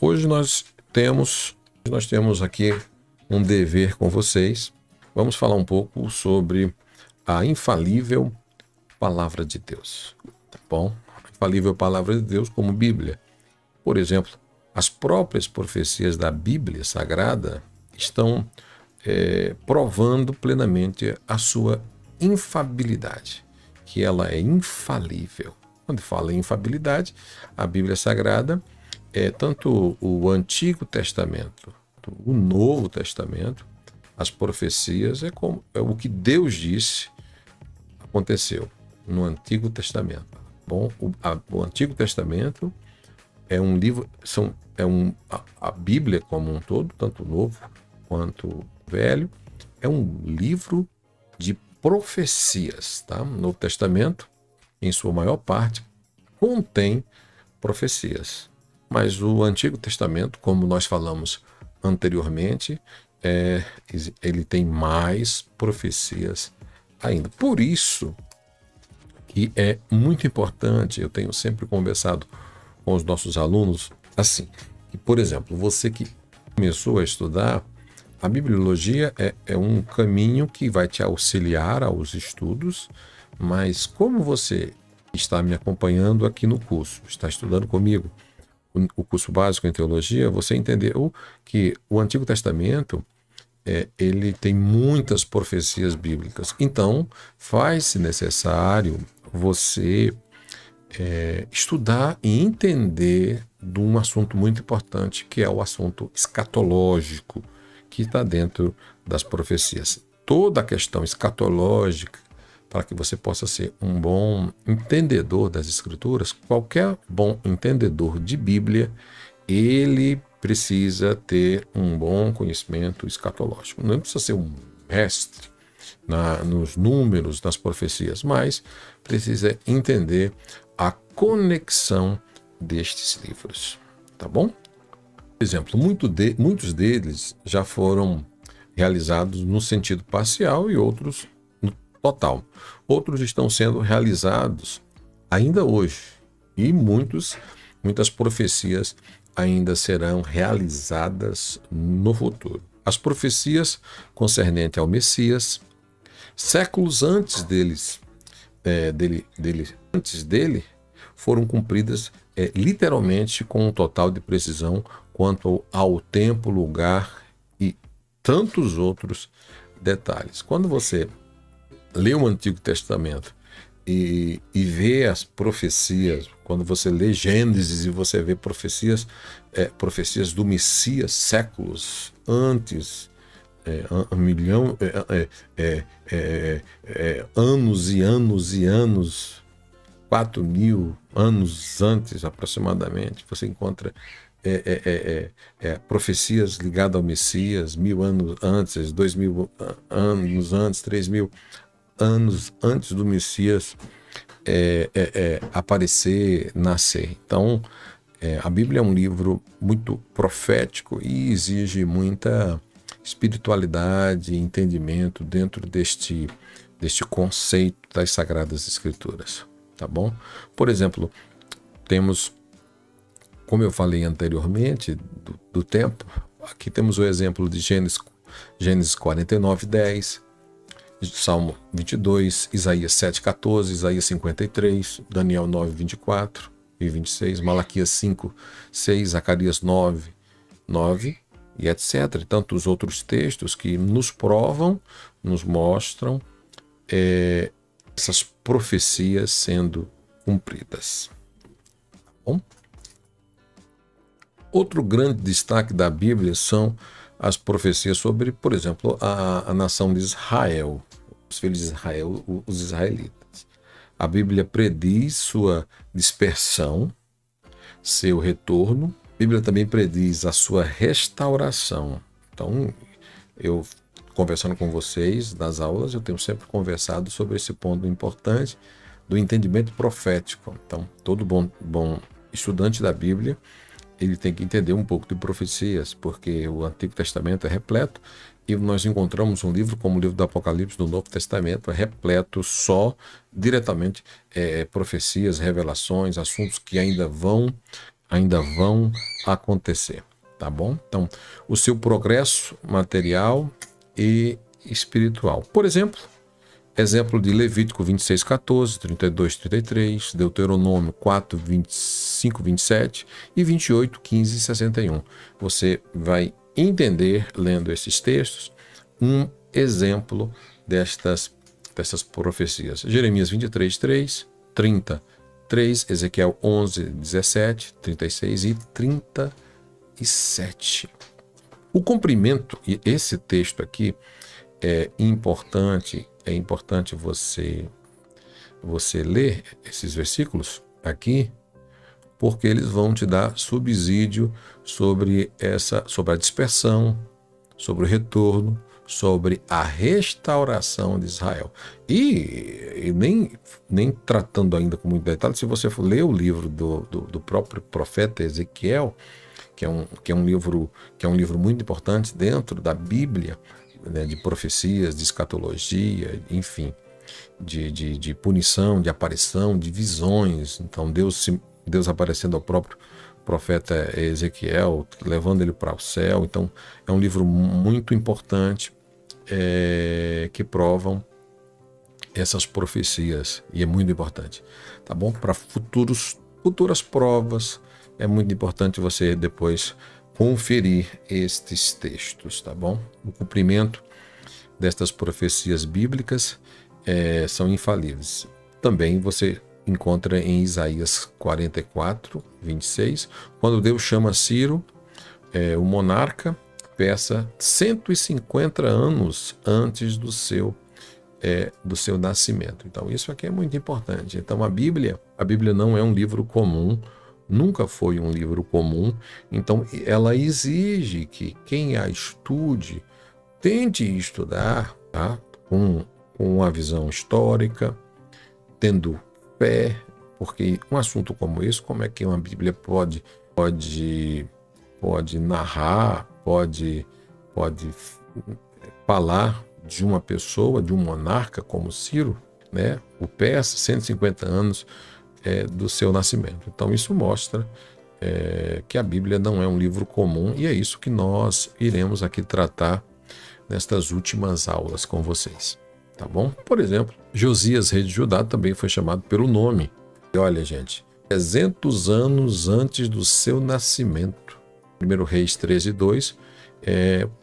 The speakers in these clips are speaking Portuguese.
Hoje nós temos aqui um dever com vocês. Vamos falar um pouco sobre a infalível Palavra de Deus, tá bom? A infalível Palavra de Deus como Bíblia. Por exemplo, as próprias profecias da Bíblia Sagrada estão provando plenamente a sua infalibilidade, que ela é infalível. Quando fala em infalibilidade, a Bíblia Sagrada tanto o Antigo Testamento, o Novo Testamento, as profecias é o que Deus disse aconteceu no Antigo Testamento. Bom, o Antigo Testamento é um livro, a Bíblia como um todo, tanto o Novo quanto o Velho, é um livro de profecias, tá? O Novo Testamento, em sua maior parte, contém profecias. Mas o Antigo Testamento, como nós falamos anteriormente, ele tem mais profecias ainda. Por isso que é muito importante, eu tenho sempre conversado com os nossos alunos, assim, que, por exemplo, você que começou a estudar, a bibliologia é um caminho que vai te auxiliar aos estudos, mas como você está me acompanhando aqui no curso, está estudando comigo, o curso básico em teologia, você entendeu que o Antigo Testamento ele tem muitas profecias bíblicas. Então, faz-se necessário você estudar e entender de um assunto muito importante, que é o assunto escatológico, que está dentro das profecias. Toda a questão escatológica, para que você possa ser um bom entendedor das Escrituras, qualquer bom entendedor de Bíblia, ele precisa ter um bom conhecimento escatológico. Não precisa ser um mestre nos números, nas profecias, mas precisa entender a conexão destes livros, tá bom? Por exemplo, muitos deles já foram realizados no sentido parcial e outros total. Outros estão sendo realizados ainda hoje e muitas profecias ainda serão realizadas no futuro. As profecias concernentes ao Messias, séculos antes dele, foram cumpridas literalmente com um total de precisão quanto ao tempo, lugar e tantos outros detalhes. Quando você lê o Antigo Testamento e vê as profecias, quando você lê Gênesis e você vê profecias do Messias séculos antes, anos e anos e anos, 4.000 anos antes aproximadamente, você encontra profecias ligadas ao Messias, 1.000 anos antes, 2.000 anos antes, 3.000 anos antes do Messias aparecer, nascer. Então, a Bíblia é um livro muito profético e exige muita espiritualidade e entendimento dentro deste conceito das Sagradas Escrituras, tá bom? Por exemplo, temos, como eu falei anteriormente, do tempo, aqui temos o exemplo de Gênesis 49:10, Salmo 22, Isaías 7:14, Isaías 53, Daniel 9:24 e 26, Malaquias 5:6, Zacarias 9:9 e etc. E tantos outros textos que nos provam, nos mostram essas profecias sendo cumpridas. Tá bom? Outro grande destaque da Bíblia são as profecias sobre, por exemplo, a nação de Israel, os filhos de Israel, os israelitas. A Bíblia prediz sua dispersão, seu retorno. A Bíblia também prediz a sua restauração. Então, eu conversando com vocês nas aulas, eu tenho sempre conversado sobre esse ponto importante do entendimento profético. Então, todo bom estudante da Bíblia, ele tem que entender um pouco de profecias, porque o Antigo Testamento é repleto, e nós encontramos um livro como o livro do Apocalipse do Novo Testamento, é repleto só diretamente profecias, revelações, assuntos que ainda vão ainda vão acontecer, tá bom? Então, o seu progresso material e espiritual. Por exemplo de Levítico 26, 14, 32, 33, Deuteronômio 4, 25, 27 e 28, 15 e 61. Você vai entender, lendo esses textos, um exemplo dessas profecias. Jeremias 23, 3, 30, 3, Ezequiel 11, 17, 36 e 37. O cumprimento, e esse texto aqui é importante você ler esses versículos aqui, porque eles vão te dar subsídio sobre a dispersão, sobre o retorno, sobre a restauração de Israel. E nem tratando ainda com muito detalhe, se você for ler o livro do próprio profeta Ezequiel, que é um livro muito importante dentro da Bíblia, né, de profecias, de escatologia, enfim, de punição, de aparição, de visões. Então Deus aparecendo ao próprio profeta Ezequiel, levando ele para o céu. Então é um livro muito importante que provam essas profecias, e é muito importante, tá bom? Para futuras provas, é muito importante você depois conferir estes textos, tá bom? O cumprimento destas profecias bíblicas são infalíveis. Também você encontra em Isaías 44, 26, quando Deus chama Ciro, o monarca persa, 150 anos antes do seu nascimento. Então isso aqui é muito importante. Então a Bíblia não é um livro comum, nunca foi um livro comum, então ela exige que quem a estude tente estudar, tá? com uma visão histórica, tendo fé, porque um assunto como esse, como é que uma Bíblia pode narrar, pode falar de uma pessoa, de um monarca como Ciro, né? O persa, 150 anos do seu nascimento. Então isso mostra que a Bíblia não é um livro comum, e é isso que nós iremos aqui tratar nestas últimas aulas com vocês, tá bom? Por exemplo, Josias, rei de Judá, também foi chamado pelo nome. E olha, gente, 300 anos antes do seu nascimento. 1 Reis 13, 2,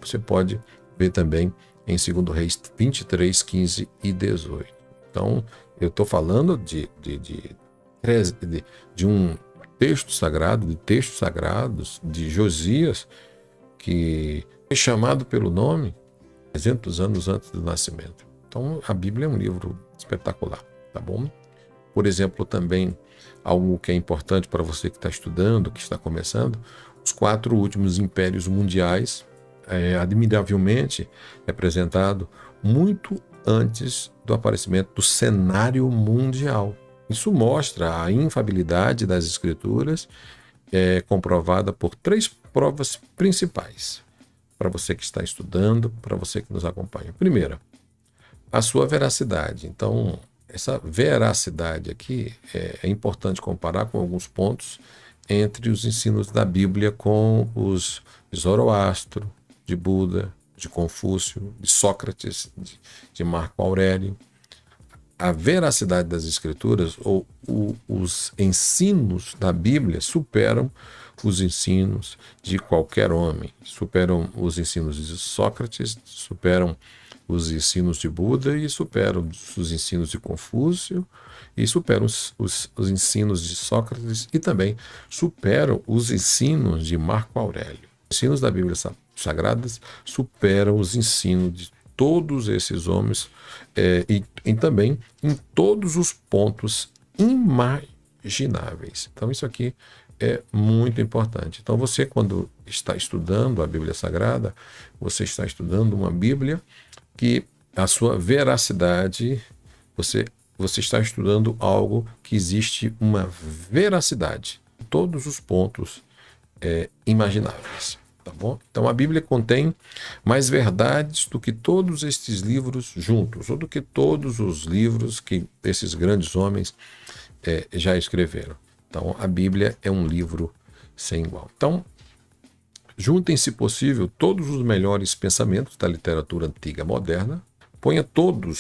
você pode ver também em 2 Reis 23, 15 e 18. Então, eu estou falando de um texto sagrado, de textos sagrados de Josias, que foi chamado pelo nome 300 anos antes do nascimento. Então, a Bíblia é um livro espetacular, tá bom? Por exemplo, também, algo que é importante para você que está estudando, que está começando, os 4 últimos impérios mundiais, admiravelmente representado muito antes do aparecimento do cenário mundial. Isso mostra a infalibilidade das Escrituras, comprovada por 3 provas principais, para você que está estudando, para você que nos acompanha. Primeira, a sua veracidade. Então, essa veracidade aqui é importante comparar com alguns pontos entre os ensinos da Bíblia com os de Zoroastro, de Buda, de Confúcio, de Sócrates, de Marco Aurélio. A veracidade das Escrituras, ou os ensinos da Bíblia, superam os ensinos de qualquer homem, superam os ensinos de Sócrates, superam os ensinos de Buda, e superam os ensinos de Confúcio, e superam os ensinos de Sócrates, e também superam os ensinos de Marco Aurélio. Os ensinos da Bíblia Sagradas superam os ensinos de todos esses homens, e também em todos os pontos imagináveis. Então isso aqui é muito importante. Então você, quando está estudando a Bíblia Sagrada, você está estudando uma Bíblia que a sua veracidade, você está estudando algo que existe uma veracidade em todos os pontos imagináveis. Tá bom? Então a Bíblia contém mais verdades do que todos estes livros juntos, ou do que todos os livros que esses grandes homens já escreveram. Então a Bíblia é um livro sem igual. Então, juntem, se possível, todos os melhores pensamentos da literatura antiga moderna, ponha toda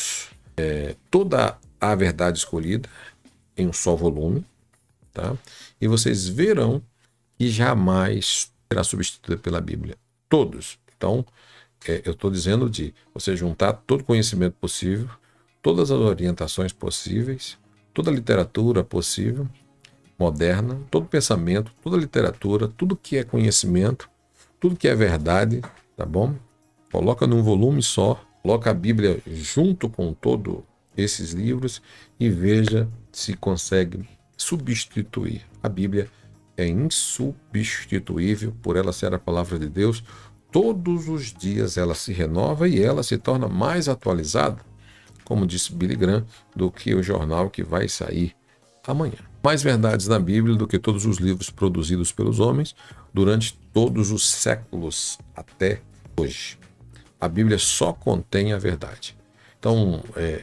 a verdade escolhida em um só volume, tá? E vocês verão que jamais será substituída pela Bíblia. Todos. Então, eu estou dizendo de você juntar todo o conhecimento possível, todas as orientações possíveis, toda a literatura possível, moderna, todo pensamento, toda literatura, tudo que é conhecimento, tudo que é verdade, tá bom? Coloca num volume só, coloca a Bíblia junto com todos esses livros e veja se consegue substituir. A Bíblia é insubstituível por ela ser a palavra de Deus. Todos os dias ela se renova e ela se torna mais atualizada, como disse Billy Graham, do que o jornal que vai sair amanhã. Mais verdades na Bíblia do que todos os livros produzidos pelos homens durante todos os séculos até hoje. A Bíblia só contém a verdade. Então,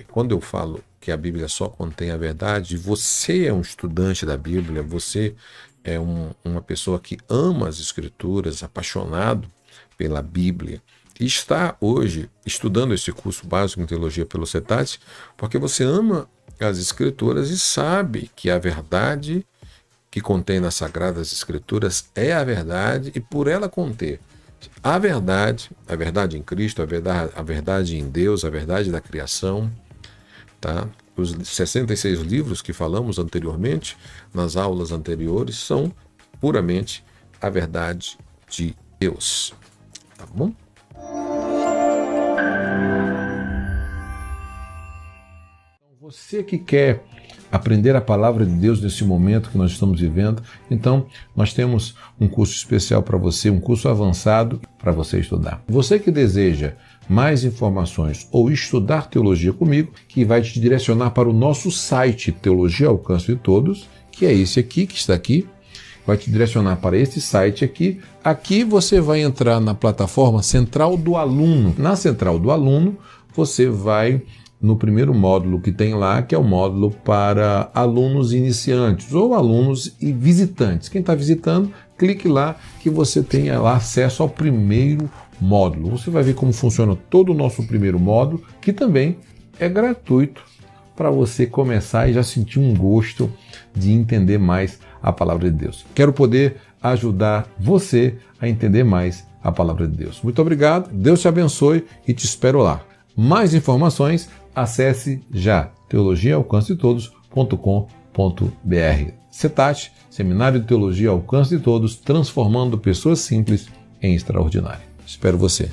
quando eu falo que a Bíblia só contém a verdade, você é um estudante da Bíblia, você é uma pessoa que ama as Escrituras, apaixonado pela Bíblia, e está hoje estudando esse curso básico em teologia pelo CETAT, porque você ama as Escrituras e sabe que a verdade que contém nas Sagradas Escrituras é a verdade, e por ela conter a verdade em Cristo, a verdade em Deus, a verdade da criação, tá? Os 66 livros que falamos anteriormente, nas aulas anteriores, são puramente a verdade de Deus. Tá bom? Você que quer aprender a palavra de Deus nesse momento que nós estamos vivendo, então nós temos um curso especial para você, um curso avançado para você estudar. Você que deseja mais informações ou estudar teologia comigo, que vai te direcionar para o nosso site Teologia ao Alcance de Todos, que é esse aqui, que está aqui, vai te direcionar para esse site aqui. Aqui você vai entrar na plataforma Central do Aluno. Na Central do Aluno, você vai no primeiro módulo que tem lá, que é o módulo para alunos iniciantes ou alunos e visitantes. Quem está visitando, clique lá que você tenha lá acesso ao primeiro módulo. Você vai ver como funciona todo o nosso primeiro módulo, que também é gratuito para você começar e já sentir um gosto de entender mais a palavra de Deus. Quero poder ajudar você a entender mais a palavra de Deus. Muito obrigado, Deus te abençoe e te espero lá. Mais informações, acesse já teologiaalcancetodos.com.br. CETAT, Seminário de Teologia ao Alcance de Todos, transformando pessoas simples em extraordinário. Espero você.